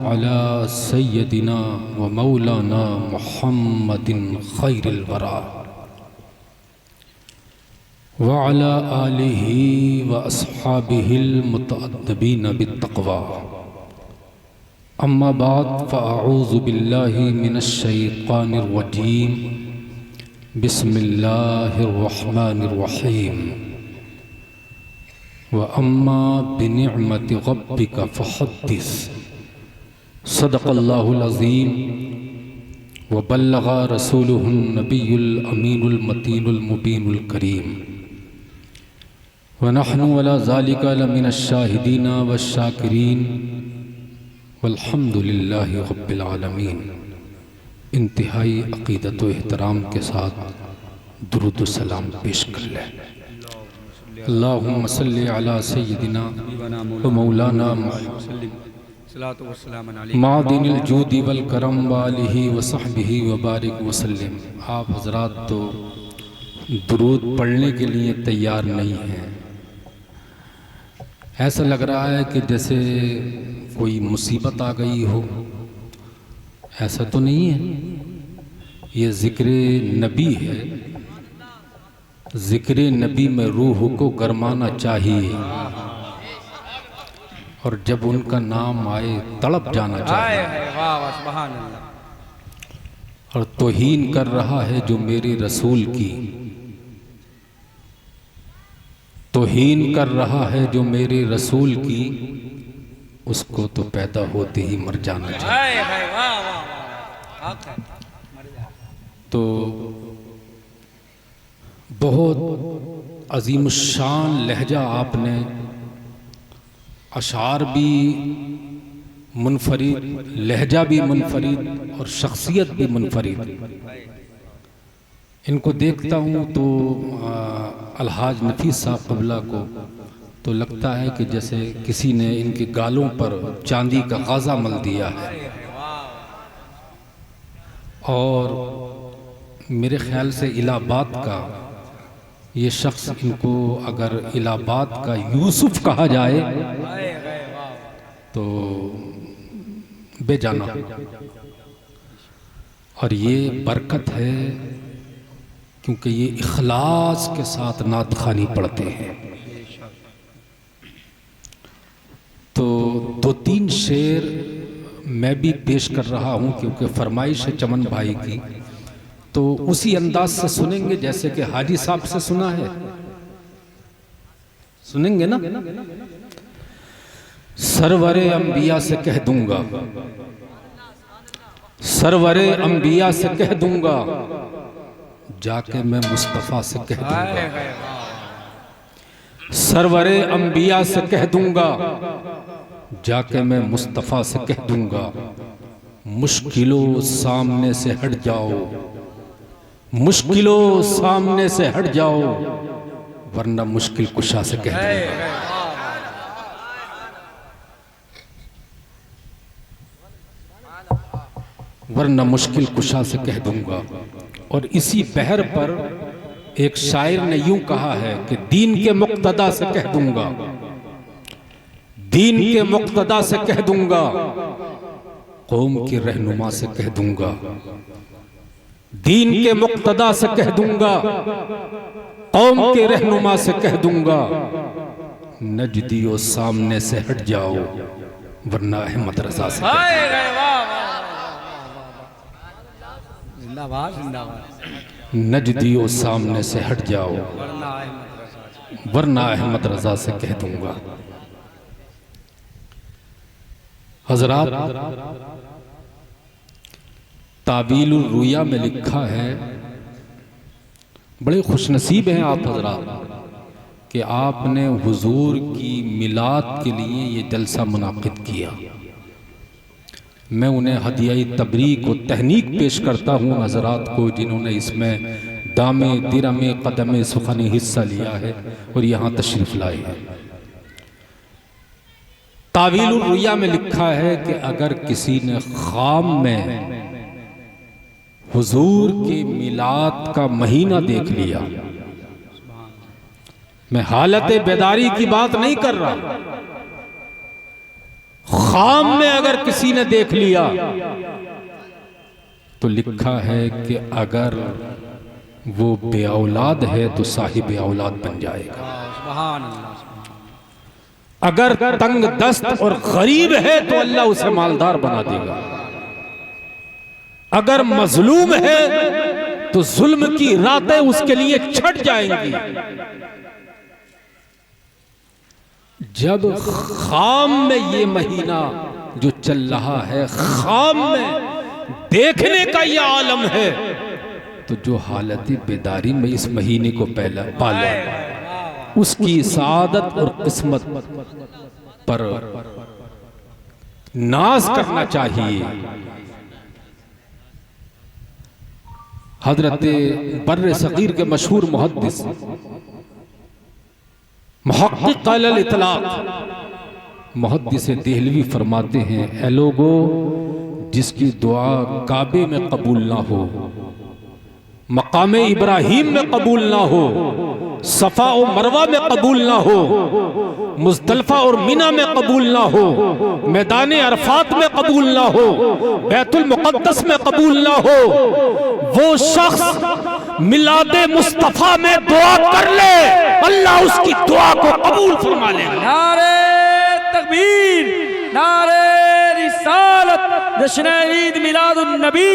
अला सय्यदिना व मौलाना मुहम्मदिन खैरिल वरा व अला आलिहि व अस्हाबिहिल मुतअद्दिबीन बित्तक़वा अम्मा बाद फ़अऊज़ु बिल्लाहि मिनश शैतानिर रजीम बिस्मिल्लाहिर रहमानिर रहीम व अम्मा बिनिअमति रब्बिका फ़हद्दिस सदक़ल्लाहुल अज़ीम व बल्लग़ा रसूलुहुन नबियुल अमीनुल मतीनुल मुबीनुल करीम व नहनु अला ज़ालिका लमिनश शाहिदीना वश्शाकिरीन वल्हम्दुलिल्लाहि रब्बिल आलमीन। इंतहाई अक़ीदत व एहतराम के साथ दुरूद व सलाम पेश कर लें। अल्लाहुम्मा सल्लि अला सय्यिदिना व मौलाना मादिनिल जूदी वल करम वालिही व सहबिही व बारिक वसल्लम। आप हजरात तो दुरूद पढ़ने के लिए तैयार नहीं हैं। ऐसा लग रहा है कि जैसे कोई मुसीबत आ गई हो। ऐसा तो नहीं है, ये ज़िक्र नबी है। ज़िक्र नबी में रूह को गरमाना चाहिए और जब उनका नाम आए तड़प जाना चाहिए। और तौहीन कर रहा है जो मेरे रसूल की, तौहीन कर रहा है जो मेरे रसूल की, उसको तो पैदा होते ही मर जाना चाहिए। तो बहुत अजीमुशान लहजा आपने, अशार भी मुनफरिद, लहजा भी मुनफरिद और शख्सियत भी मुनफरिद। इनको देखता हूँ तो अलहाज नफीस साहब क़िबला को तो लगता है कि जैसे किसी ने इनके गालों पर चांदी का गाज़ा मल दिया है। और मेरे ख्याल से इलाहाबाद का ये शख्स, इनको अगर इलाहाबाद का यूसुफ कहा जाए तो बेजाना। और ये बरकत है क्योंकि ये इखलास के साथ नात खानी पढ़ते हैं। तो दो तीन शेर मैं भी पेश कर रहा हूँ क्योंकि फरमाइश है चमन भाई की, तो उसी अंदाज से सुनेंगे जैसे कि हाजी साहब से सुना है। सुनेंगे ना? सरवरे अंबिया से कह दूंगा, सरवरे अंबिया से कह दूंगा, जाके मैं मुस्तफ़ा से कह दूंगा। सरवरे अंबिया से कह दूंगा, जाके मैं मुस्तफ़ा से कह दूंगा। मुश्किलों सामने से हट जाओ, मुश्किलों सामने से हट जाओ, वरना मुश्किल कुशा से कह दूंगा। वरना मुश्किल कुशा से कह दूंगा। और इसी बहर पर एक शायर ने यूं कहा है कि दीन के मुक्तदा से कह दूंगा, दीन के मुक्तदा से कह दूंगा, कौम के रहनुमा से कह दूंगा, दीन के मुक्तदा से कह दूंगा, कौम के रहनुमा से कह दूंगा। नजदियो सामने से हट जाओ, वरना अहमद रजा से। नजदियो सामने से हट जाओ, वरना अहमद रजा से कह दूंगा। हजरात, तावीलुर रुया में लिखा है, बड़े खुशनसीब हैं आप हजरात कि आपने हुजूर की मिलाद के लिए ये जलसा मुनाकिद किया। मैं उन्हें हदियाई तबरीक व तहनीक पेश करता हूँ हजरात को, जिन्होंने इसमें दामे दिरमे कदमे सुखनी हिस्सा लिया है और यहाँ तशरीफ लाए हैं। तावीलुर रुया में लिखा है कि अगर किसी ने ख्वाब में हुजूर के मिलाद का महीना देख लिया, मैं हालत बेदारी की बात नहीं कर रहा, खाम में अगर किसी ने देख लिया तो लिखा है कि अगर वो बे औलाद है तो साहिब औलाद बन जाएगा। सुभान अल्लाह। अगर तंग दस्त और गरीब है तो अल्लाह उसे मालदार बना देगा। अगर मजलूम है तो जुल्म की रातें उसके लिए छट जाएंगी। जब खाम में ये महीना जो चल रहा है, खाम में देखने का ये आलम है, तो जो हालत बेदारी में इस महीने को पहला पाला, उसकी सादत और किस्मत पर नाज करना चाहिए। हजरत बर्र सगीर के मशहूर मुहद्दिस मुहक्किक अल इतलाक मुहद्दिस देहलवी फरमाते हैं, ऐ लोगो जिसकी दुआ काबे में कबूल ना हो, मकामे इब्राहिम में कबूल ना हो, सफा और मरवा में कबूल ना हो, मुज़दलिफा और मिना में कबूल ना हो, मैदान अरफात में कबूल ना हो, बैतुल मुक़द्दस में कबूल ना हो, वो शख्स मिलादे मुस्तफ़ा में दुआ कर ले, अल्लाह उसकी दुआ को कबूल फरमा लेगा। नारे तकबीर, नारे रिसालत, जश्न ईद मिलादुन नबी,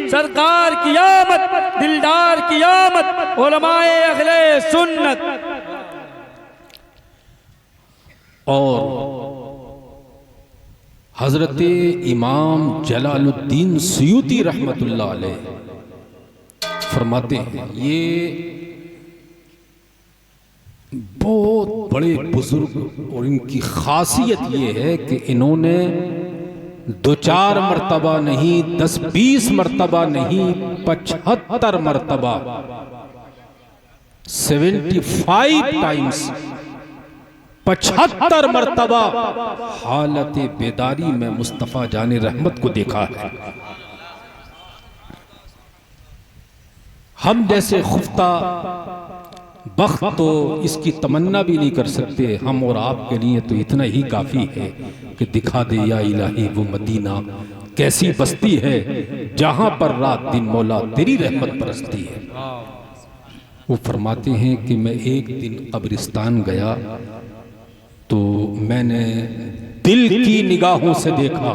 सरकार की आमद, दिलदार की आमद, उलमाए अहले सुन्नत। और हजरत इमाम जलालुद्दीन सुयूती रहमतुल्लाह अलैह फरमाते हैं, ये बहुत बड़े बुजुर्ग और इनकी खासियत ये है कि इन्होंने 2-4 मरतबा नहीं, 10-20 मरतबा नहीं, 75 मरतबा, 75 टाइम्स, 75 मरतबा हालत बेदारी में मुस्तफ़ा जाने रहमत को देखा है। हम जैसे खुफ्ता बख्त तो इसकी तमन्ना भी नहीं कर सकते। हम और आपके लिए तो इतना ही काफ़ी है कि दिखा दे या इलाही वो मदीना कैसी बस्ती है जहां पर रात दिन मौला तेरी रहमत बरसती है। वो फरमाते हैं कि मैं एक दिन कब्रिस्तान गया तो मैंने दिल की निगाहों से देखा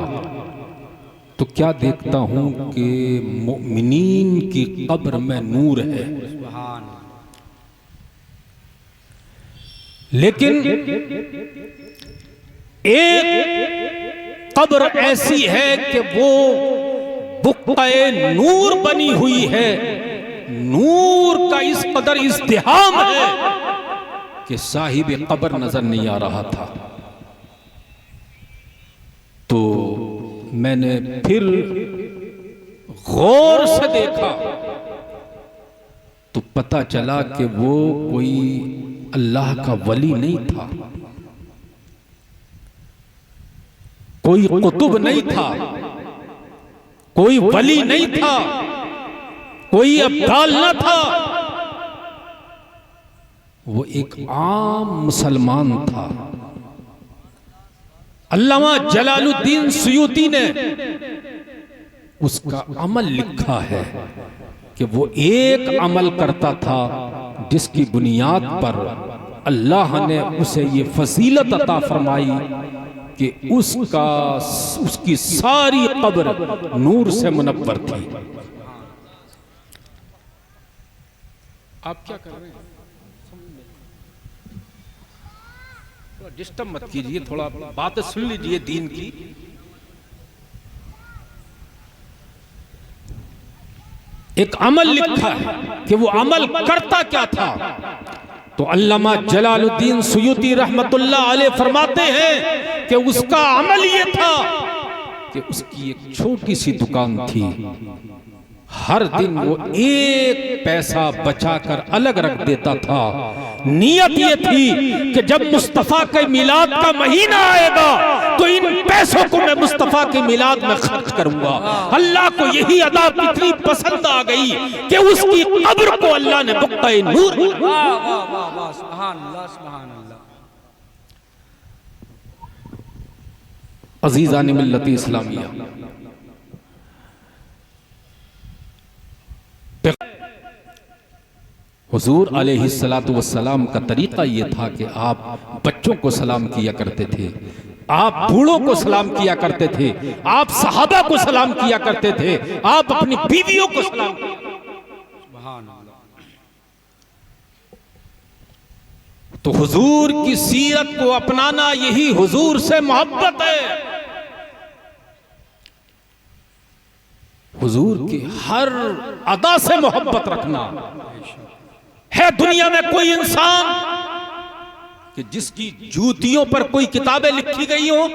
तो क्या देखता हूं कि मोमिनीन की कब्र में नूर है, लेकिन एक कब्र ऐसी है कि वो बुक्क़े नूर बनी हुई है, नूर का इस कदर इज़्दिहाम है कि साहिब कब्र नजर नहीं आ रहा था। तो मैंने फिर गौर से देखा तो पता चला कि वो कोई अल्लाह का वली नहीं था, कोई कुतुब नहीं था, कोई वली नहीं था, कोई अब्दाल न था, वो एक आम मुसलमान था। अल्लामा जलालुद्दीन सुयूती ने उसका अमल लिखा है कि वो एक अमल करता था जिसकी बुनियाद पर अल्लाह ने उसे ये फजीलत अता फरमाई कि उसकी सारी कब्र नूर से मुनव्वर थी। आप क्या कर रहे हैं? थोड़ा डिस्टर्ब मत कीजिए, थोड़ा बातें सुन लीजिए दीन की। एक अमल लिखा है कि वो अमल करता क्या था। तो अल्लामा जलालुद्दीन सुयूती रहमतुल्लाह अलैह फरमाते हैं कि उसका अमल ये था कि उसकी एक छोटी सी दुकान थी, हर दिन वो 1 पैसा बचाकर अलग रख देता था। नियत ये थी कि जब मुस्तफा के मिलाद का महीना आएगा तो इन पैसों को मैं मुस्तफा के मिलाद में खर्च करूंगा। अल्लाह को यही अदा इतनी पसंद आ गई कि उसकी कब्र को अल्लाह ने बुक्क़े नूर। अजीज़ान मिल्लत इस्लामिया, हुजूर अलैहिस्सलातु वस्सलाम का तरीका ये था कि आप बच्चों को सलाम किया करते थे, आप बूढ़ों को सलाम किया करते थे, आप सहाबा को सलाम किया करते थे, आप अपनी बीवियों को सलाम किया। तो हुजूर की सीरत को अपनाना यही हुजूर से मोहब्बत है। हुजूर की हर अदा से मोहब्बत रखना है। दुनिया में कोई इंसान कि जिसकी जूतियों पर कोई किताबें लिखी गई हो?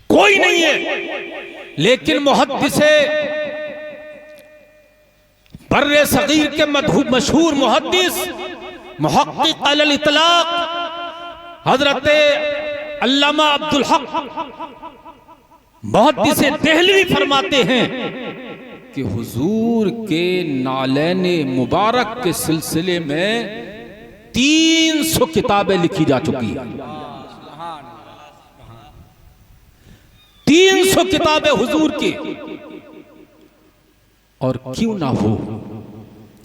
कोई नहीं है। लेकिन मुहद्दिसे बर्रे सगीर के मशहूर मुहद्दिस मुहक्किक अलल इतलाक हजरत अल्लामा अब्दुल हक मुहद्दिसे देहलवी फरमाते हैं कि हुजूर के नालैने मुबारक के सिलसिले में 300 किताबें लिखी जा चुकी हैं। 300 किताबें हुजूर की। और क्यों ना हो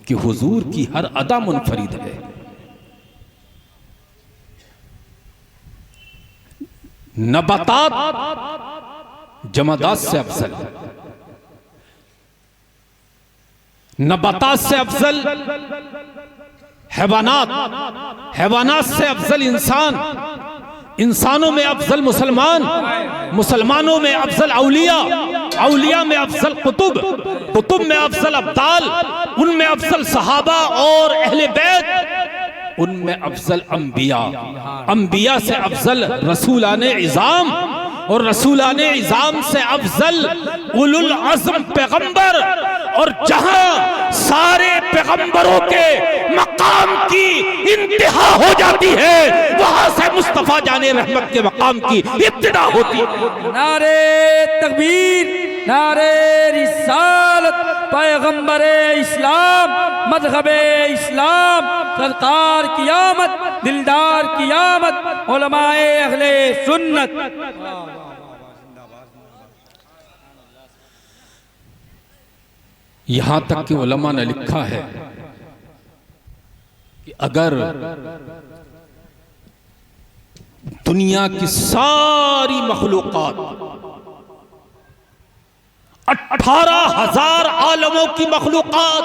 कि हुजूर की हर अदा मुनफरिद है। नबातात जमादात से अफजल, नबातात से अफजल हैवानात, हैवानात से अफजल इंसान, इंसानों में अफजल मुसलमान, मुसलमानों में अफजल औलिया, औलिया में अफजल कुतुब, कुतुब में अफजल अब्दाल, उनमें अफजल सहाबा और अहले बैत, उनमें अफजल अंबिया, अंबिया से अफजल रसूलाने इज़ाम और रसूलाने इज़ाम से अफजल उलुल अज़्म पैगंबर। और जहां सारे पैगंबरों के मकाम की इंतहा हो जाती है, वहां से मुस्तफा जाने रहमत के मकाम की इब्तिदा होती है। नारे तकबीर, नारे रिसालत, पैगंबरे इस्लाम, मज़हबे इस्लाम, सरकार की आमद, दिलदार की आमद, उलमाए अहले सुन्नत। यहां तक कि उलमा ने लिखा है कि अगर दुनिया की सारी मखलूकात 18,000 आलमों की मखलूकात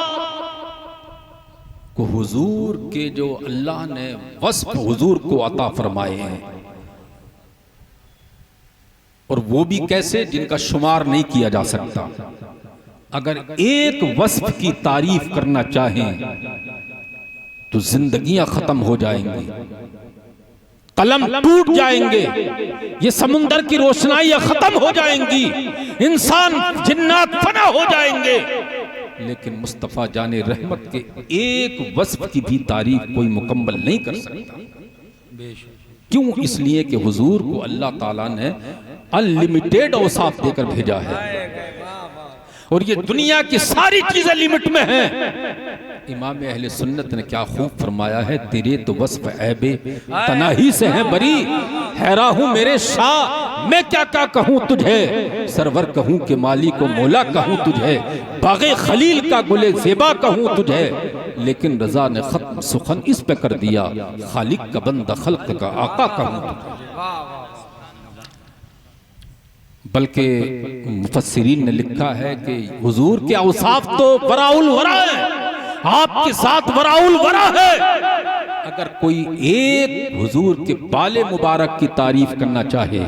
को हुजूर के जो अल्लाह ने वस्फ हुजूर को अता फरमाए हैं, और वो भी कैसे जिनका शुमार नहीं किया जा सकता, अगर एक वस्फ की तारीफ करना चाहें तो जिंदगियां खत्म हो जाएंगी, कलम टूट जाएंगे, ये समुंदर की रोशनाइयां खत्म हो जाएंगी, इंसान जिन्नात फना हो जाएंगे। लेकिन मुस्तफा जाने रहमत के एक वस्फ की भी तारीफ कोई मुकम्मल नहीं कर सकता। क्यों? इसलिए कि हुजूर को अल्लाह ताला ने अनलिमिटेड औसाफ देकर भेजा है, और ये दुनिया की सारी चीजें लिमिट में हैं। इमाम अहले सुन्नत ने क्या खूब फरमाया है, तेरे तो वस्फ ऐबे तनाही से हैं बरी, हैरा हूं मेरे शाह मैं क्या क्या कहूं तुझे, सरवर कहूं कि माली को मौला कहूं तुझे, बागे खलील का गुले ज़ेबा कहूं तुझे, लेकिन रजा ने खत्म सुखन इस पे कर दिया, खालिक का बंदा खल्क का आका कहूं तुझे। बल्कि मुफस्सिरीन ने लिखा है कि हुजूर के औसाफ तो वराउल वरा है, आपके साथ वराउल वरा है। अगर कोई एक हुजूर के बाले मुबारक की तारीफ करना चाहे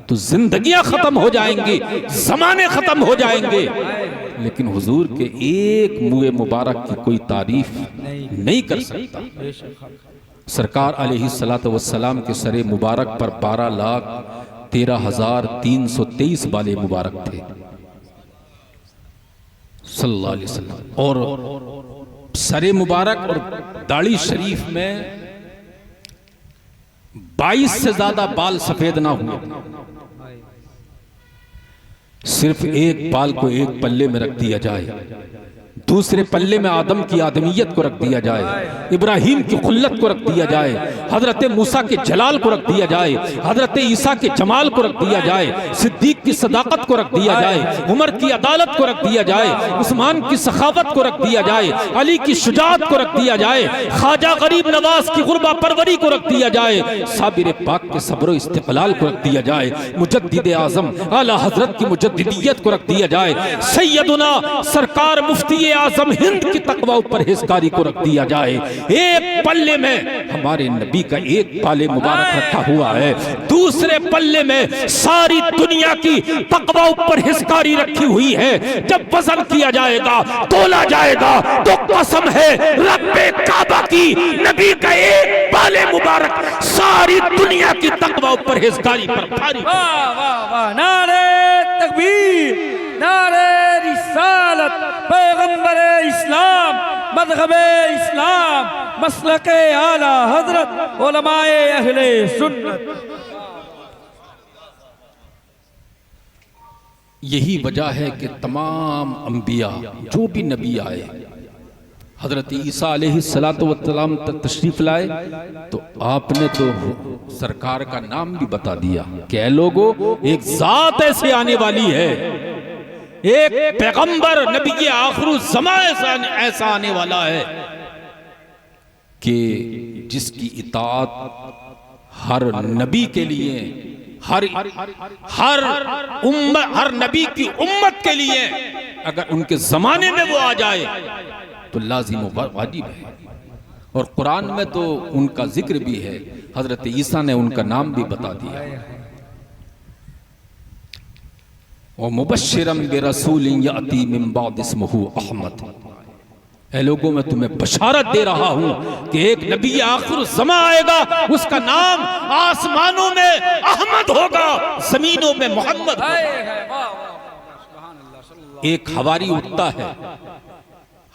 तो जिंदगियां खत्म हो जाएंगी, जमाने खत्म हो जाएंगे, लेकिन हुजूर के एक मुए मुबारक की कोई तारीफ नहीं कर सकता। सरकार अलैहिस्सलातु वस्सलाम के सरे मुबारक पर 12,13,323 बाले मुबारक थे सल्लल्लाहु अलैहि वसल्लम, और सरे मुबारक और दाढ़ी शरीफ में 22 से ज्यादा बाल सफेद ना हुए। सिर्फ एक बाल को एक पल्ले में रख दिया जाए, दूसरे पल्ले में आदम की आदमियत को रख दिया जाए, इब्राहिम की खुल्लत को रख दिया जाए, हजरत मूसा के जलाल को रख दिया जाए, हजरत ईसा के जमाल को रख दिया जाए, सिद्दीक की सदाकत को रख दिया जाए, उमर की अदालत को रख दिया जाए, उस्मान की सखावत को रख दिया जाए, अली की शुजाअत को रख दिया जाए, ख्वाजा गरीब नवाज की गुरबा परवरी को रख दिया जाए, साबिर पाक के सब्र इस्तिक़लाल को रख दिया जाए, मुजद्दिद आज़म आला हजरत की मुजद्दिदियत को रख दिया जाए, सैयदुना सरकार मुफ्ती आज़म हिंद की तकवा परहेज़गारी को रख दिया जाए। एक पल्ले में हमारे नबी का एक पाले मुबारक रखा हुआ है, दूसरे पल्ले में सारी दुनिया की तकवा परहेज़गारी रखी हुई है। जब वजन किया जाएगा, तोला जाएगा, तो कसम है रब्बे काबा की, नबी का एक पाले मुबारक सारी दुनिया की तकवा परहेज़गारी पर भारी। वाह वाह वाह, नारे तकबीर, नारे रिसालत, पैगंबर इस्लाम, मज़हबे इस्लाम, मसलके आला हजरत, उलमाए अहले सुन्नत। यही वजह है कि तमाम अंबिया जो भी नबी आए, हजरत ईसा अलैहिस्सलातु वस्सलाम तक तशरीफ लाए तो आपने तो सरकार का नाम भी बता दिया कि ऐ लोगों, एक जात ऐसे आने वाली है, एक पैगंबर नबी आखिर ज़माने ऐसा आने वाला है कि जिसकी इताअत हर नबी के लिए, हर नबी की उम्मत के लिए अगर उनके जमाने में वो आ जाए तो लाजिम वाजिब है। और कुरान में तो उनका जिक्र भी है, हजरत ईसा ने उनका नाम भी बता दिया, और मुबश्शिरम बिरसूलिन याती मिन बाद इस्मुहु अहमद। ऐ लोगों, मैं तुम्हें बशारत दे रहा हूं कि एक नबी आखिर ज़मा आएगा, उसका नाम आसमानों में अहमद होगा, जमीनों में मोहम्मद। एक हवारी उठता है,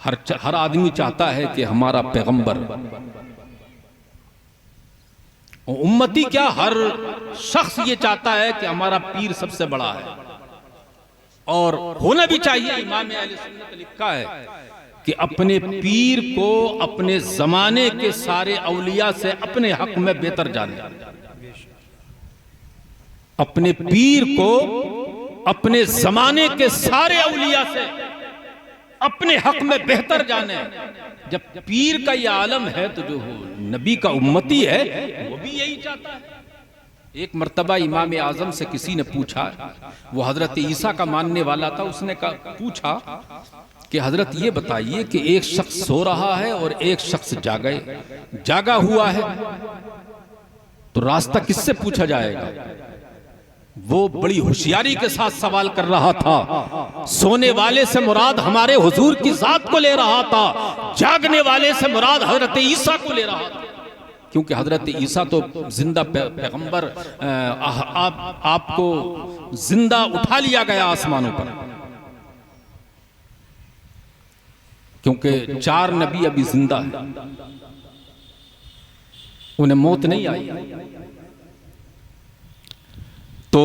हर आदमी चाहता है कि हमारा पैगंबर, उम्मती क्या हर शख्स ये चाहता है कि हमारा पीर सबसे बड़ा है, और होना भी चाहिए। इमाम अहले सुन्नत लिखा है कि अपने पीर को अपने जमाने के सारे औलिया से अपने हक में बेहतर जाने, अपने पीर को अपने जमाने के सारे औलिया से अपने हक में बेहतर जाने। जब पीर का यह आलम है तो जो नबी का उम्मती है वो भी यही चाहता है। एक मर्तबा इमाम आज़म से किसी ने पूछा, वो हजरत ईसा का मानने वाला था, उसने पूछा कि हजरत ये बताइए कि एक शख्स सो रहा है और एक शख्स जागा हुआ है, तो रास्ता किससे पूछा जाएगा? वो बड़ी होशियारी के साथ सवाल कर रहा था। सोने वाले से मुराद हमारे हुजूर की जात को ले रहा था, जागने वाले से मुराद हजरत ईसा को ले रहा था, क्योंकि हजरत ईसा तो जिंदा पैगंबर, आपको जिंदा उठा लिया गया आसमानों पर, क्योंकि 4 नबी अभी जिंदा है, उन्हें मौत नहीं आई। तो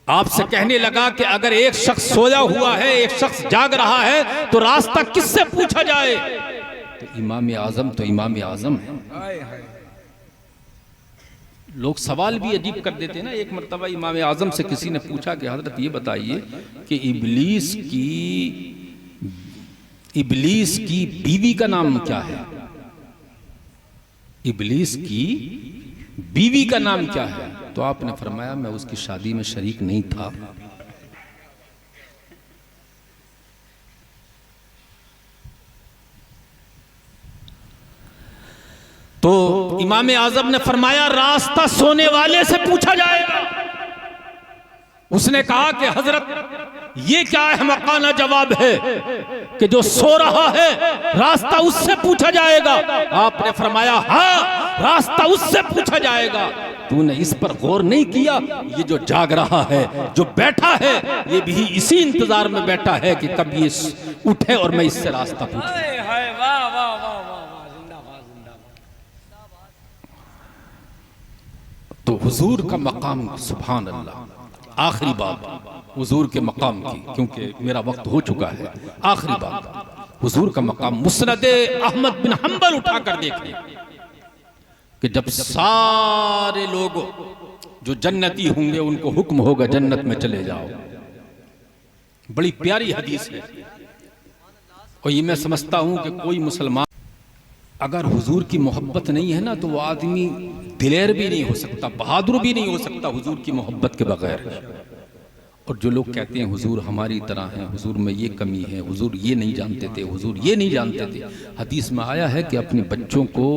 आपसे कहने लगा कि अगर एक शख्स सोया हुआ है, एक शख्स जाग रहा है, तो रास्ता किससे पूछा जाए? तो इमाम आज़म तो इमाम आज़म है। लोग सवाल भी अजीब कर देते हैं ना। एक मर्तबा इमाम आज़म से किसी ने पूछा कि हजरत ये बताइए कि इबलीस की बीवी का नाम क्या है? इबलीस की बीवी का नाम क्या है? तो आपने फरमाया, मैं उसकी शादी में शरीक नहीं था। तो इमाम आज़म ने फरमाया, रास्ता सोने वाले से पूछा जाएगा। उसने कहा कि हजरत ये क्या अहमकाना जवाब है कि जो सो रहा है रास्ता उससे पूछा जाएगा? आपने फरमाया, हाँ, रास्ता उससे पूछा जाएगा। तूने इस पर गौर नहीं किया? ये जो जाग रहा है, जो बैठा है, ये भी इसी इंतजार में बैठा है कि कब ये उठे और मैं इससे रास्ता पूछूं। तो हुजूर का मकाम, सुभान अल्लाह, आखिरी बात हुजूर के मकाम की, क्योंकि मेरा वक्त हो चुका है। आखिरी बात हुजूर का मकाम मुस्नद अहमद बिन हंबल उठाकर देखें कि जब सारे लोग जो जन्नती होंगे उनको हुक्म होगा जन्नत में चले जाओ। बड़ी प्यारी हदीस है। और ये मैं समझता हूं कि कोई मुसलमान अगर हुजूर की मोहब्बत नहीं है ना तो वो आदमी दिलेर भी नहीं हो सकता, बहादुर भी नहीं हो सकता हुजूर की मोहब्बत के बगैर। और जो लोग कहते हैं हुजूर हमारी तरह हैं, हुजूर में ये कमी है, हुजूर ये नहीं जानते थे, हुजूर ये नहीं जानते थे, हदीस में आया है कि अपने बच्चों को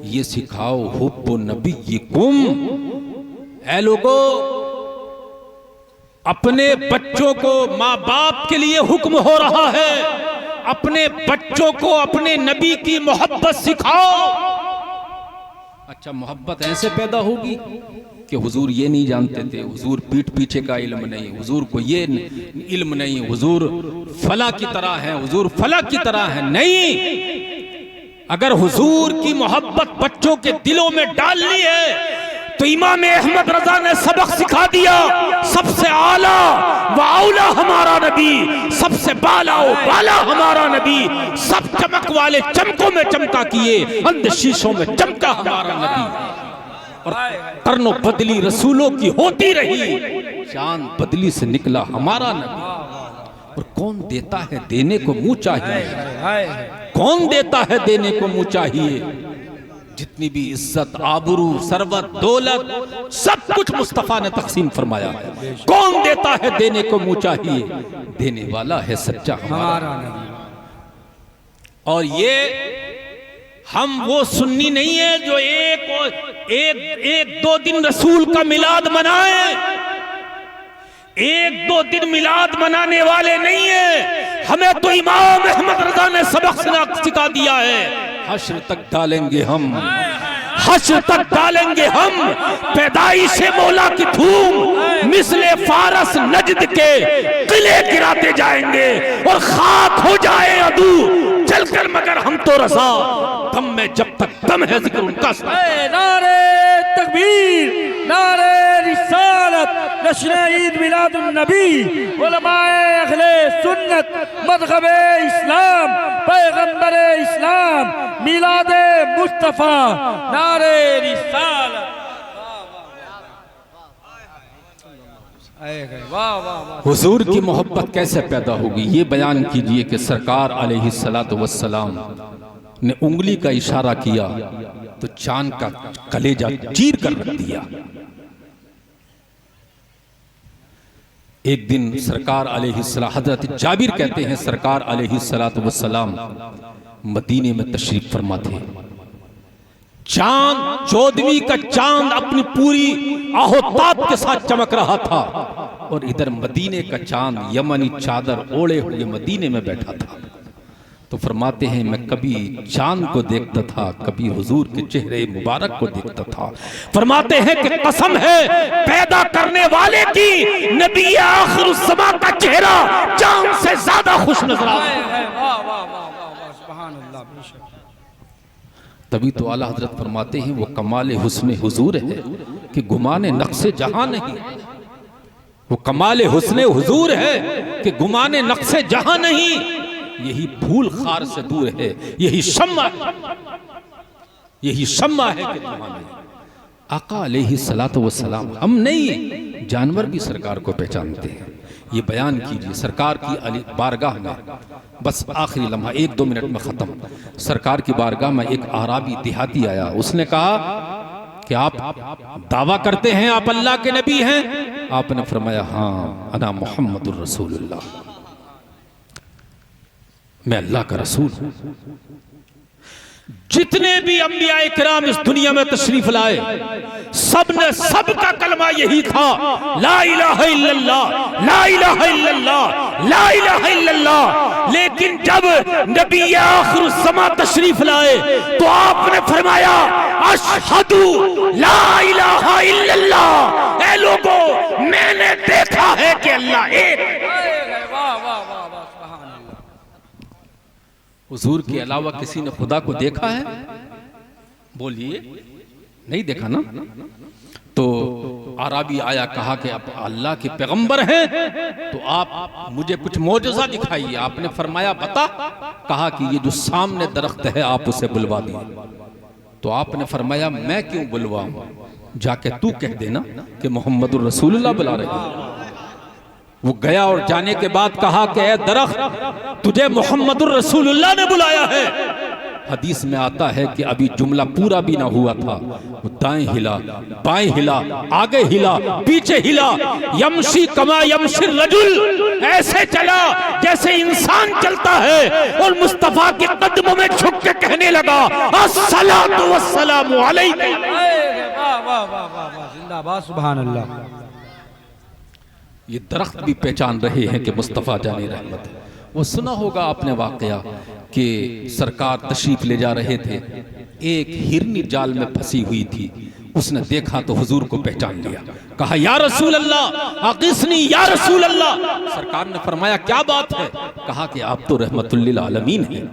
ये सिखाओ हुब्बु नबिय्यिकुम। ऐ लोगों, अपने बच्चों को, माँ बाप के लिए हुक्म हो रहा है, अपने बच्चों को अपने नबी की मोहब्बत सिखाओ। अच्छा, मोहब्बत ऐसे पैदा होगी कि हुजूर ये नहीं जानते थे, हुजूर पीठ पीछे का इल्म नहीं, हुजूर को ये इल्म नहीं, हुजूर फला की तरह है, हुजूर फला की तरह है। नहीं, अगर हुजूर की मोहब्बत बच्चों के दिलों में डालनी है तो इमाम अहमद रजा ने सबक सिखा दिया। सबसे आला व औला हमारा नबी, सबसे बाला व बाला हमारा नबी, सब चमक वाले चमकों में चमका किए, अंध शीशों में चमका हमारा नबी। और करनो बदली रसूलों की होती रही, चांद बदली से निकला हमारा नबी। और कौन देता है देने को मुंह चाहिए, कौन देता है देने को मुंह चाहिए। जितनी भी इज्जत, आबरू, सरवत, दौलत, सब कुछ मुस्तफा ने तकसीम फरमाया। कौन देता है देने को मुंह चाहिए, देने वाला है सच्चा हमारा नबी। और ये हम वो सुन्नी नहीं है जो एक दो दिन रसूल का मिलाद मनाए, एक दो दिन मिलाद मनाने वाले नहीं है। हमें तो इमाम अहमद रजा ने सबक सिखा दिया है। हश्र तक डालेंगे हम, हश्र तक डालेंगे हम पैदाइश मौला की धूम, मिसले फारस नजद के किले गिराते जाएंगे और खाक हो जाए अदू चलकर, मगर हम तो रजा दम में जब तक दम है जिक्र उनका। नारे तकबीर, नारे रिसालत, जश्न ईद मिलादुन नबी, उलमाए अहले सुन्नत, मज़हबे इस्लाम, पैगंबरे इस्लाम, मिलादे मुस्तफा, नारे रिसालत। हुजूर की मोहब्बत कैसे पैदा होगी, ये बयान कीजिए कि सरकार अलैहिस्सलातु वस्सलाम ने उंगली का इशारा किया तो चांद का कलेजा चीर कर रख दिया। एक दिन सरकार अलैहिस्सलाम, हजरत जाबिर कहते हैं सरकार अलैहिस्सलातु वस्सलाम मदीने में तशरीफ फरमा थे। चांद, 14वीं का चांद अपनी पूरी आहोताब के साथ चमक रहा था और इधर मदीने का चांद यमनी चादर ओढ़े हुए मदीने में बैठा था। तो फरमाते हैं मैं कभी चांद को देखता था, कभी हुजूर के चेहरे मुबारक को देखता था। फरमाते हैं कि कसम है पैदा करने वाले की, नबी आखिरुज़ ज़मां का चेहरा चांद से ज्यादा खुश नजर आता है। तभी तो आला हजरत फरमाते हैं वो कमाल हुस्न हुजूर है कि गुमाने नक्शे जहां नहीं, वो कमाल हुस्न हुजूर है कि गुमाने नक्शे जहां नहीं। यही फूल खार से दूर है, यही शम्मा है, यही शम्मा है कि आका अलैहिस्सलातु वस्सलाम, हम नहीं जानवर भी सरकार को पहचानते हैं। ये बयान कीजिए सरकार की बारगाह में, बस आखिरी लम्हा 1-2 मिनट में खत्म। सरकार की बारगाह में एक आराबी देहाती आया, उसने कहा कि आप दावा करते हैं आप अल्लाह के नबी हैं? आपने फरमाया हाँ, अना मुहम्मदुर रसूलुल्लाह, मैं अल्लाह का रसूल हूं। जितने भी अंबिया इकराम इस दुनिया में तशरीफ लाए, सबने सबका कलमा यही था, ला इलाहा इल्लल्लाह, ला इलाहा इल्लल्लाह, ला इलाहा इल्लल्लाह। लेकिन जब नबी आखिरुज़ ज़मां तशरीफ लाए तो आपने फरमाया अशहदु ला इलाहा इल्लल्लाह। ऐ लोगों, मैंने देखा है कि अल्लाह एक। हुजूर के अलावा किसी ने खुदा को देखा है? बोलिए, नहीं देखा ना। तो आराबी आया, कहा कि आप अल्लाह के पैगंबर हैं तो आप मुझे कुछ मौजज़ा दिखाइए। आपने फरमाया बता। कहा कि ये जो सामने दरख्त है आप उसे बुलवा दिए। तो आपने फरमाया मैं क्यों बुलवाऊं, जाके तू कह देना कि मोहम्मदुर रसूलुल्लाह बुला रहे हैं। वो गया और जाने के बाद कहा कि ए दरख्त, तुझे मोहम्मदुर रसूलुल्लाह ने बुलाया है। हदीस में आता है कि अभी जुमला पूरा भी ना हुआ था, वो दाएं हिला, बाएं हिला, आगे हिला, पीछे हिला। यमशी कमा यमशिर रजुल, ऐसे चला जैसे इंसान चलता है, और मुस्तफा के कदमों में झुक के कहने लगा अस्सलातु वस्सलामु अलैका। वाह वाह वाह वाह, जिंदाबाद, सुभान अल्लाह। ये दरख्त भी पहचान रहे हैं कि मुस्तफ़ा जाने रहमत है। वो सुना होगा आपने वाकया कि सरकार तशरीफ ले जा रहे थे, एक हिरनी जाल में फंसी हुई थी। उसने देखा तो हुजूर को पहचान लिया, कहा या रसूल अल्लाह अक़िस्नी या रसूल अल्लाह। सरकार ने फरमाया क्या बात है? कहा कि आप तो रहमतुल लिल आलमीन हैं,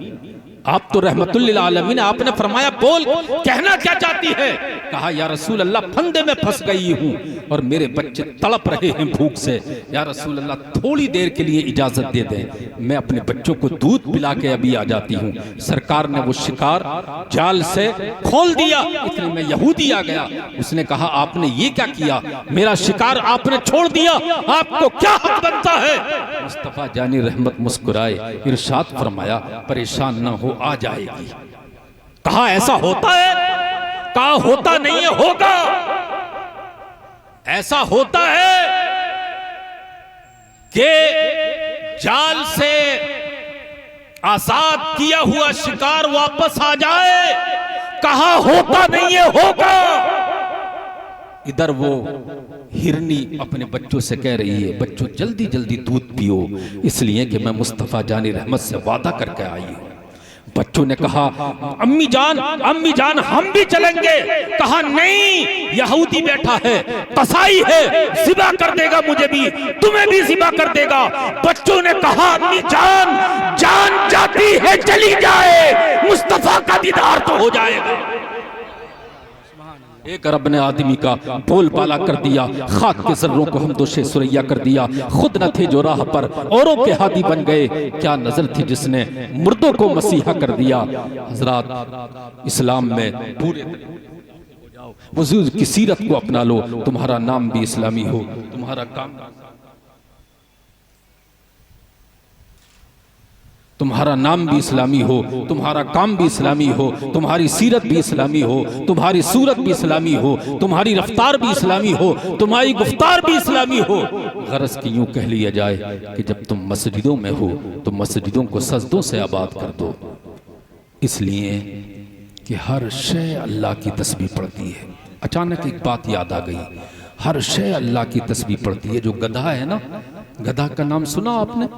आप तो रहमतुल लिल आलमीन। आपने फरमाया बोल, कहना क्या चाहती है? कहा या रसूल अल्लाह फंदे में फंस गई हूँ और मेरे बच्चे तड़प रहे हैं भूख से। या रसूल अल्लाह थोड़ी देर के लिए इजाजत दे दें, मैं अपने बच्चों को दूध पिला के अभी आ जाती हूँ। सरकार ने वो शिकार जाल से खोल दिया। इतने में यहूदी आ गया, उसने कहा आपने ये क्या किया, मेरा शिकार आपने छोड़ दिया, आपको क्या हक बनता है? मुस्तफा जानी रहमत मुस्कुराए, इरशाद फरमाया परेशान ना हो, आ जाएगी। कहा ऐसा होता है? कहा होता नहीं है, होगा। ऐसा होता है कि जाल से आजाद किया हुआ शिकार वापस आ जाए। कहा होता नहीं है, होगा। इधर वो हिरनी अपने बच्चों से कह रही है बच्चों जल्दी जल्दी दूध पियो, इसलिए कि मैं मुस्तफा जानी रहमत से वादा करके आई हूं। बच्चों ने कहा अम्मी जान हम भी चलेंगे। कहा नहीं, यहूदी बैठा है, कसाई है, ज़िबा कर देगा, मुझे भी तुम्हें भी ज़िबा कर देगा। बच्चों ने कहा अम्मी जान जाती है चली जाए, मुस्तफा का दीदार तो हो जाएगा। एक रब ने आदमी का बोल बाला कर दिया, खाक के जर्रों को हम दोषे सुरैया कर दिया। खुद न थे जो राह पर औरों के हादी बन गए, क्या नजर थी जिसने मुर्दों को मसीहा कर दिया। हजरात इस्लाम में पूरे हुजूर की सीरत को अपना लो, तुम्हारा नाम भी इस्लामी हो, तुम्हारा काम तुम्हारा नाम भी इस्लामी हो, तुम्हारा काम भी इस्लामी हो, तुम्हारी सीरत भी इस्लामी हो, तुम्हारी सूरत भी इस्लामी हो, तुम्हारी रफ्तार भी इस्लामी हो, तुम्हारी गुफ्तार भी इस्लामी हो। गरज की यूं कह लिया जाए कि जब तुम मस्जिदों में हो तो मस्जिदों को सजदों से आबाद कर दो, इसलिए कि हर शय अल्लाह की तस्बीह पढ़ती है। अचानक एक बात याद आ गई, हर शय अल्लाह की तस्बीह पढ़ती है। जो गधा है ना, गधा का नाम सुना आपने?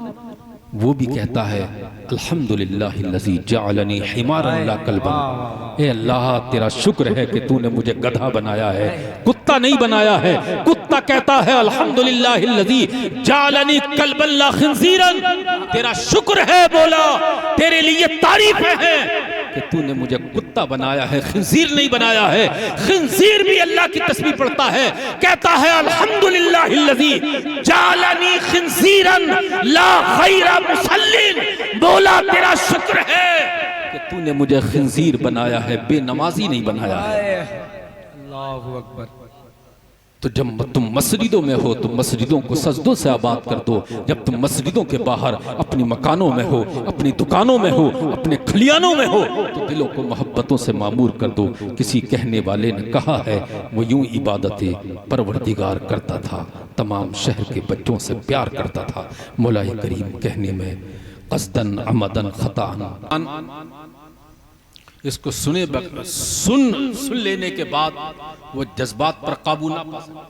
वो भी कहता है अल्हम्दुलिल्लाहिल्लज़ी जअलनी हिमारन ला कल्बन। ए अल्लाह तेरा शुक्र है कि तूने मुझे गधा बनाया है, कुत्ता नहीं बनाया है। कुत्ता कहता है अल्हम्दुलिल्लाहिल्लज़ी जअलनी कल्बन ला खिंज़ीरन। तेरा शुक्र है, बोला तेरे लिए तारीफ है कि तूने मुझे कुत्ता बनाया है, खिंजीर नहीं बनाया है। खिंजीर भी अल्लाह की तस्बीह पढ़ता है, कहता है अल्हम्दुलिल्लाहिल्लज़ी जअलनी खिंजीरन ला गैरा मुसल्लिन। बोला तेरा शुक्र है कि तूने मुझे खिंजीर बनाया है, बेनमाजी नहीं बनाया है। अल्लाहु अकबर। तो जब तुम मस्जिदों में हो तो मस्जिदों को सजदों से आबाद कर दो। जब तुम मस्जिदों के बाहर अपनी मकानों में हो, अपनी दुकानों में हो, अपने खलियानों में हो तो दिलों को मोहब्बतों से मामूर कर दो। किसी कहने वाले ने कहा है वो यूं इबादतें परवरदिगार करता था, तमाम शहर के बच्चों से प्यार करता था। मौलाए करीम कहने में क़स्दन अमदन ख़ताअन। इसको सुन लेने के बाद वो जज्बात पर काबू ना पा सके।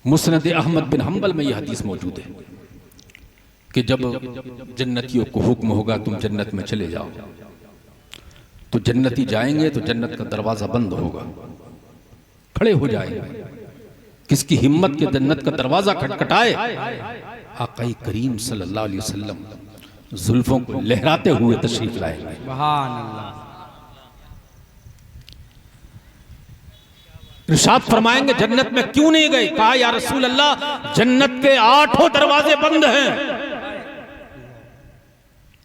मुस्नद अहमद बिन हम्बल में यह हदीस मौजूद है कि जब जन्नतियों को हुक्म होगा तुम जन्नत में चले जाओ, तो जन्नती जाएंगे तो जन्नत का दरवाजा बंद होगा, खड़े हो जाएंगे। किसकी हिम्मत के जन्नत का दरवाजा खटखटाए? आका करीम सल्लल्लाहु अलैहि वसल्लम जुल्फों को लहराते हुए तशरीफ लाएंगे। सुभान अल्लाह। इरशाद फरमाएंगे जन्नत में क्यों नहीं गए? कहा या रसूल अल्लाह, जन्नत के 8 दरवाजे बंद हैं।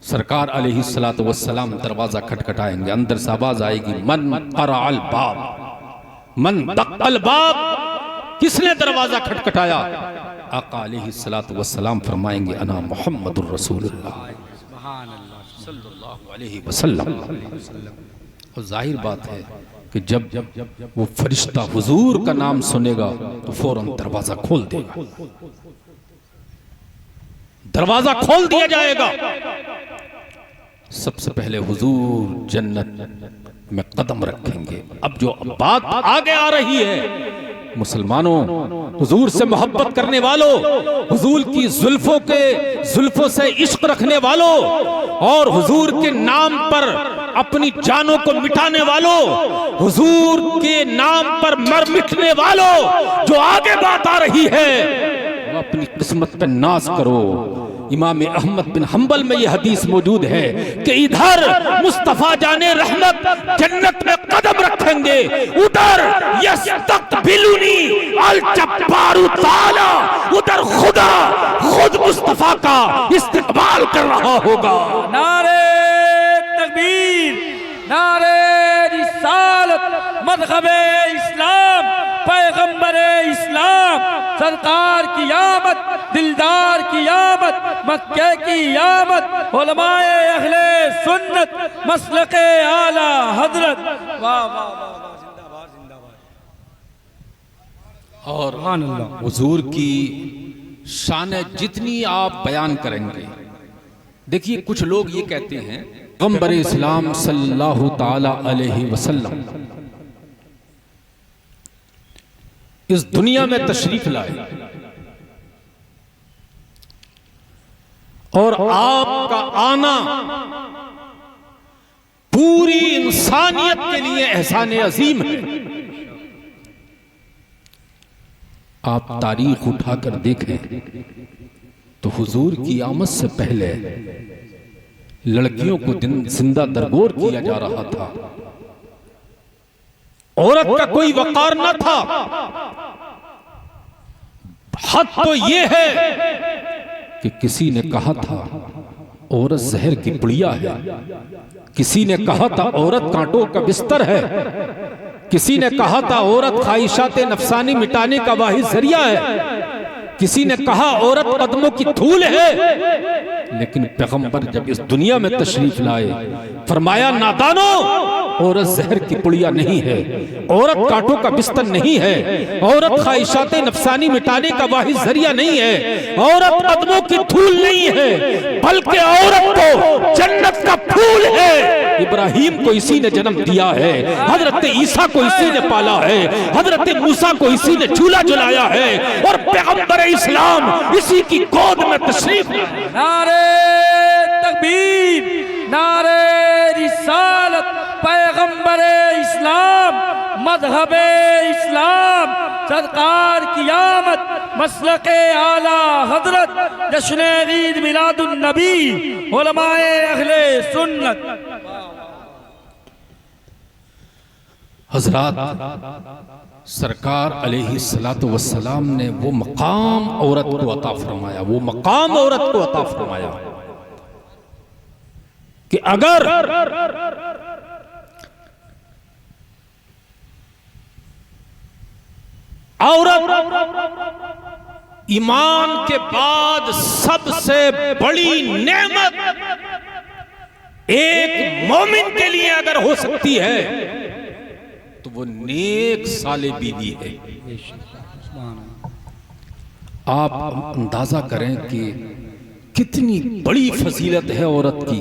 सरकार अलैहिस्सलातु वस्सलाम दरवाजा खटखटाएंगे, अंदर से आवाज आएगी, मन क़रअल बाब, मन दक़्क़ल बाब, किसने दरवाजा खटखटाया? आका अलैहिस्सलातु वस्सलाम फरमाएंगे, अना मुहम्मदुर रसूलुल्लाह सल्लल्लाहु अलैहि वसल्लम। और जाहिर बात है कि जब वो फरिश्ता हुजूर का नाम सुनेगा तो फौरन दरवाजा खोल देगा, दरवाजा खोल दिया जाएगा। सबसे पहले हुजूर जन्नत में कदम रखेंगे। अब जो बात आगे आ रही है, मुसलमानों, हुजूर से मोहब्बत करने वालों, हुजूर की जुल्फों से इश्क रखने वालों और हुजूर के नाम पर अपनी जानों को मिटाने वालों, हुजूर के नाम पर मर मिटने वालों, जो आगे बात आ रही है, वो अपनी किस्मत पे नाज करो। इमाम अहमद बिन हंबल में यह हदीस मौजूद है कि इधर मुस्तफा जाने रहमत जन्नत में कदम रखेंगे, उधर यस्तक़बिलुनी अल जब्बारु ताला, उधर खुदा खुद मुस्तफा का इस्तकबाल कर रहा होगा। नारे तकबीर, नारे रिसालत, मज़हबे इस्लाम, पैगंबरे इस्लाम, सरकार की आमद, दिलदार की आमद, मक्के की आमद, उलमाए अहले सुन्नत, मसलके आला हजरत। वाह वाह वाह, जिंदाबाद जिंदाबाद। और हुजूर की शान जितनी आप बयान करेंगे, देखिए कुछ लोग ये कहते हैं पैगंबर इस्लाम सल्लल्लाहु ताला अलैहि वसल्लम इस दुनिया में तशरीफ लाए और आपका आना पूरी इंसानियत के लिए एहसान अजीम है। आप तारीख उठाकर देखें तो हुजूर की आमद से पहले लड़कियों को जिंदा दरगोर किया जा रहा था, औरत का कोई वकार न था। हद तो ये है कि किसी ने कहा था औरत जहर की पुड़िया है, किसी ने कहा था औरत कांटों का बिस्तर है, किसी ने कहा था औरत ख्वाहिशात नफसानी मिटाने का वाहिद जरिया है, किसी ने कहा औरत कदमों की धूल है। लेकिन पैगंबर जब इस दुनिया में तशरीफ लाए, फरमाया नादानो, औरत जहर की पुड़िया नहीं है, औरत कांटों का बिस्तर नहीं है, औरत ख्वाहिशात नफसानी मिटाने का वाहिद जरिया नहीं है, औरत कदमों की धूल नहीं है, बल्कि औरत तो जन्नत का फूल है। इब्राहिम को इसी ने जन्म दिया है, हजरत ईसा को इसी ने पाला है, हजरत मूसा को इसी ने झूला झुलाया है, और पैगंबर इस्लाम इसी की गोद में तशरीफ। नारे तकबीर, नारे रिसालत, पैगंबरे इस्लाम, मज़हबे इस्लाम, सरकार की आमद, मसलके आला हजरत, जश्न ईद मिलादुन नबी, उलमाए अहले सुन्नत। हजरात, सरकार अलैहिस्सलातु वस्सलाम ने वो मकाम औरत को अता फरमाया, वो मकाम औरत को अता फरमाया कि अगर औरत ईमान के बाद सबसे बड़ी नेमत एक मोमिन के लिए अगर हो सकती है तो वो नेक साले बीवी है। आप अंदाजा करें कि कितनी बड़ी फजीलत है औरत की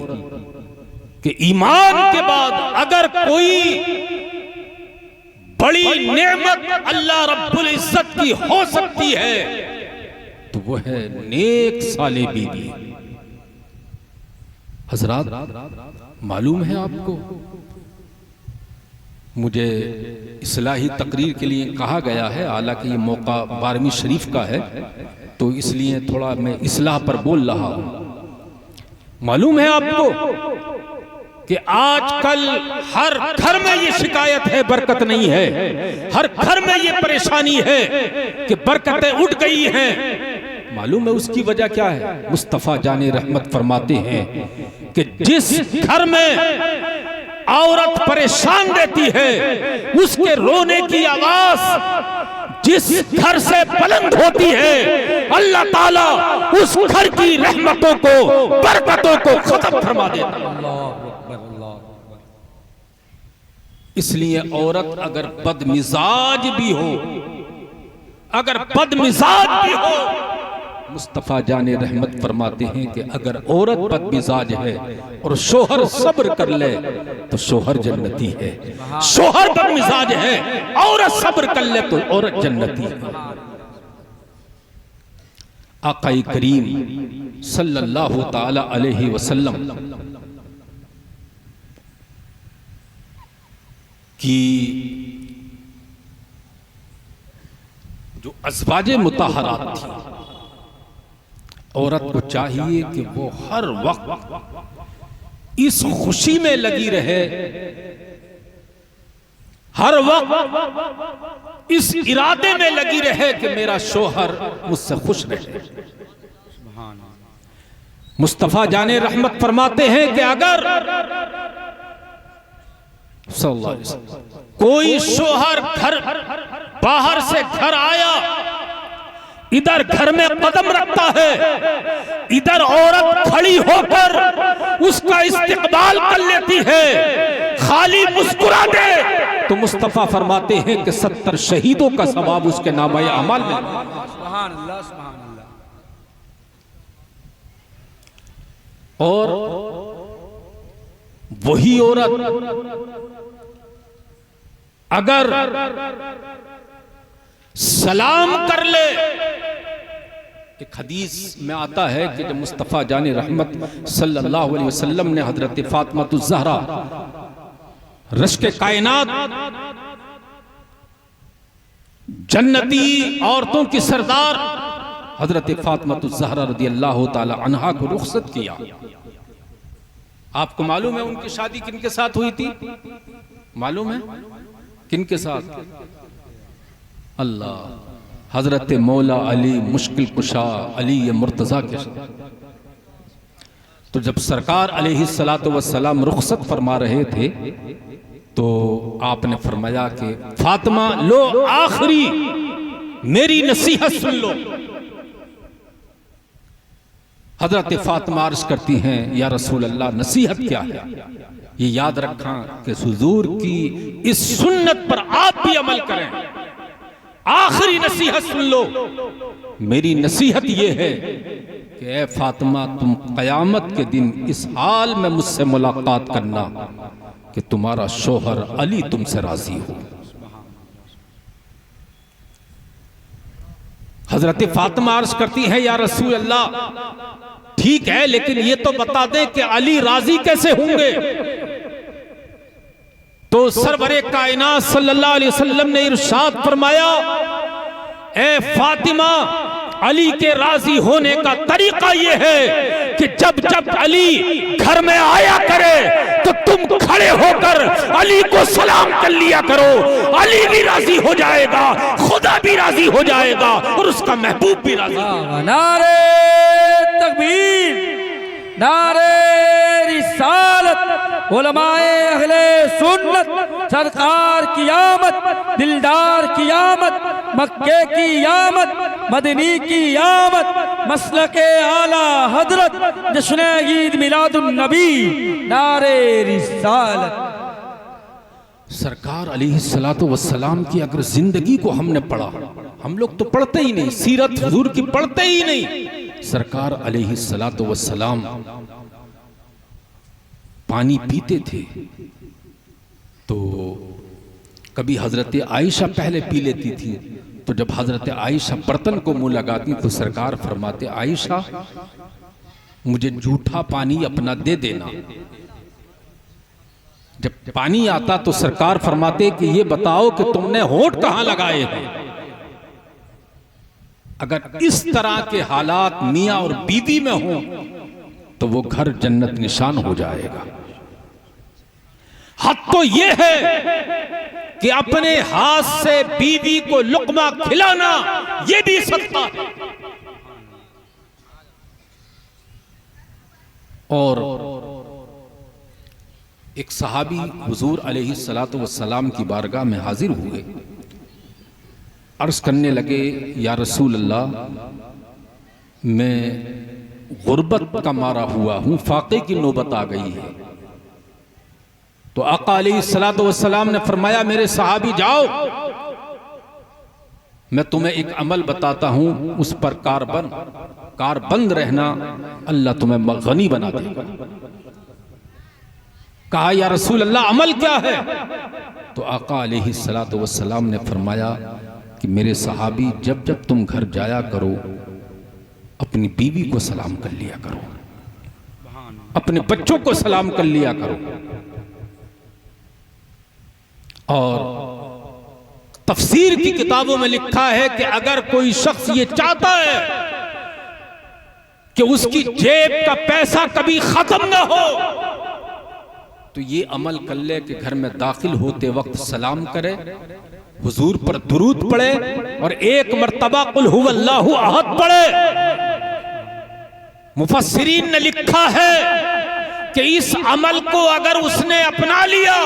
कि ईमान के बाद अगर कोई बड़ी नेमत अल्लाह रब्बुल इज्जत की हो सकती है तो वो है नेक साले बीवी। हजरात, मालूम है आपको, मुझे इस्लाही तकरीर के लिए कहा गया है, हालांकि ये मौका 12वीं शरीफ का है तो इसलिए थोड़ा मैं इस्लाह पर बोल रहा हूं। मालूम है आपको कि आजकल हर घर में ये शिकायत है बरकत नहीं है, हर घर में ये परेशानी है कि बरकतें उठ गई हैं। मालूम है उसकी वजह क्या है? मुस्तफा जाने रहमत फरमाते हैं कि जिस घर में औरत परेशान रहती है उसके रोने की आवाज जिस घर से बुलंद होती है, अल्लाह ताला उस घर की रहमतों को, बरकतों को खत्म फरमा देता है। इसलिए औरत अगर बदमिजाज भी हो, अगर बदमिजाज भी हो, मुस्तफा जाने रहमत फरमाते हैं कि अगर औरत बदमिजाज है और शोहर सब्र कर ले तो शोहर जन्नती है। शोहर बदमिजाज है, औरत सब्र कर ले तो औरत जन्नती है। आक़ाई करीम सल्लल्लाहु ताला अलैहि वसल्लम की जो अज़वाजे मुताहरात थी, औरत को चाहिए कि वो हर वक्त इस खुशी में लगी रहे, हर वक्त इस इरादे में लगी रहे कि मेरा शोहर मुझसे खुश रहे। मुस्तफा जाने रहमत फरमाते हैं कि अगर सल्लल्लाहु अलैहि वसल्लम कोई शोहर घर बाहर से घर आया, इधर घर में कदम रखता है, इधर औरत खड़ी होकर उसका इस्तकबाल कर लेती है, खाली मुस्कुरा दे, तो मुस्तफा फरमाते हैं कि 70 शहीदों का सवाब उसके नामे अमाल में। सुभान अल्लाह, सुभान अल्लाह। और वही औरत अगर सलाम कर ले, एक हदीस में आता है कि जब मुस्तफा जाने रहमत सल्लल्लाहु अलैहि वसल्लम ने हजरत फातिमातुज़ ज़हरा रश्के कायनात जन्नती औरतों की सरदार हजरत फातिमातुज़ ज़हरा रज़ियल्लाहु ताला अन्हा को रुखसत किया। आपको मालूम है उनकी शादी किनके साथ हुई थी? मालूम है किनके साथ? अल्लाह, हजरत मौला अली मुश्किल कुशा अली मुर्तजा के साथ। तो जब सरकार अलैहिस्सलातु वस्सलाम रुखसत फरमा रहे थे तो आपने फरमाया कि फातिमा लो आखिरी मेरी नसीहत सुन लो। हजरत फातिमा अर्ज करती हैं, या रसूल अल्लाह नसीहत क्या है? ये याद रखा कि हुजूर की इस सुन्नत पर आप भी अमल करें। आखिरी नसीहत सुन लो। मेरी नसीहत ये है कि ए फातिमा, तुम क़यामत के दिन इस हाल में मुझसे मुलाकात करना कि तुम्हारा शोहर अली तुमसे राजी हो। हजरत फातिमा अर्ज करती है, या रसूल अल्लाह ठीक है, लेकिन ये तो बता दें कि अली राजी कैसे होंगे? तो सरवरे कायनात सल्लल्लाहु अलैहि वसल्लम ने इरशाद फरमाया, ए फातिमा, अली के राजी होने का तरीका यह है कि जब जब अली घर में आया करे तो तुम खड़े होकर अली को सलाम कर लिया करो। अली भी राजी हो जाएगा, खुदा भी राजी हो जाएगा और उसका महबूब भी राजी। नारे तकबीर, नारे रिसालत, उलमाए अहले सुन्नत, सरकार की आमद, दिलदार की आमद, मक्के की आमद, मदनी की आमद, मसलके आला हजरत, जश्न ईद मिलादुन नबी, नारे रिसालत। सरकार अलैहिस्सलातु वस्सलाम की अगर जिंदगी को हमने पढ़ा, हम लोग तो पढ़ते ही नहीं, सीरत हुजूर की पढ़ते ही नहीं। सरकार अलैहिस्सलातु वस्सलाम पानी पीते थे तो कभी हजरत आयशा पहले पी लेती थी, तो जब हजरत आयशा बर्तन को मुंह लगाती तो सरकार फरमाते, आयशा मुझे जूठा पानी अपना दे देना। जब पानी आता तो सरकार फरमाते कि ये बताओ कि तुमने होंठ कहां लगाए हैं। अगर इस तरह के हालात मियां और बीवी में हो तो वो घर जन्नत निशान हो जाएगा। हद तो ये है कि अपने हाथ से बीवी को लुकमा खिलाना ये भी सदका है। और एक सहाबी हुजूर अलैहिस्सलातु वस्सलाम की बारगाह में हाजिर हुए, अर्ज करने लगे, या रसूल अल्लाह, मैं गुर्बत का मारा हुआ हूं, फाके की नौबत आ गई है। तो आका अलैहिस्सलातु वस्सलाम ने फरमाया, मेरे सहाबी जाओ, मैं तुम्हें एक अमल बताता हूं, उस पर कारबंद रहना, अल्लाह तुम्हें गनी बना देगा। कहा, या रसूल अल्लाह, अमल क्या है? तो आका अलैहिस्सलातु वस्सलाम ने फरमाया कि मेरे सहाबी, जब जब तुम घर जाया करो, अपनी बीवी को सलाम कर लिया करो, अपने बच्चों को सलाम कर लिया करो। और तफसीर की किताबों में लिखा है कि अगर कोई शख्स ये चाहता है कि उसकी जेब का पैसा कभी खत्म ना हो, तो ये अमल कर ले कि घर में दाखिल होते वक्त सलाम करे, हुजूर पर दुरूद पढ़े और एक मर्तबा कुल हुवल्लाहु अहद पढ़े। मुफस्सिरीन ने लिखा है कि इस अमल को अगर उसने अपना लिया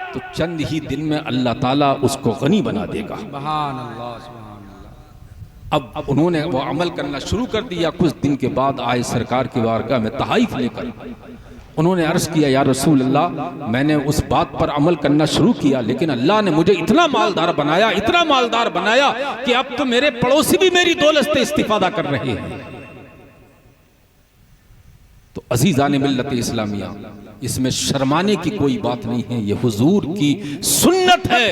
तो चंद ही दिन में अल्लाह ताला उसको गनी बना देगा। सुभान अल्लाह, सुभान अल्लाह। अब उन्होंने वो अमल करना शुरू कर दिया। कुछ दिन के बाद आए सरकार की बारगाह में तहाइफ लेकर, उन्होंने अर्ज किया, या रसूल अल्लाह, मैंने उस बात पर अमल करना शुरू किया, लेकिन अल्लाह ने मुझे इतना मालदार बनाया, इतना मालदार बनाया कि अब तो मेरे पड़ोसी भी मेरी दौलत से इस्तिफादा कर रहे हैं। तो अजीज़ान मिल्लत इस्लामिया, इसमें शर्माने की कोई बात नहीं है, ये हुजूर की सुन्नत है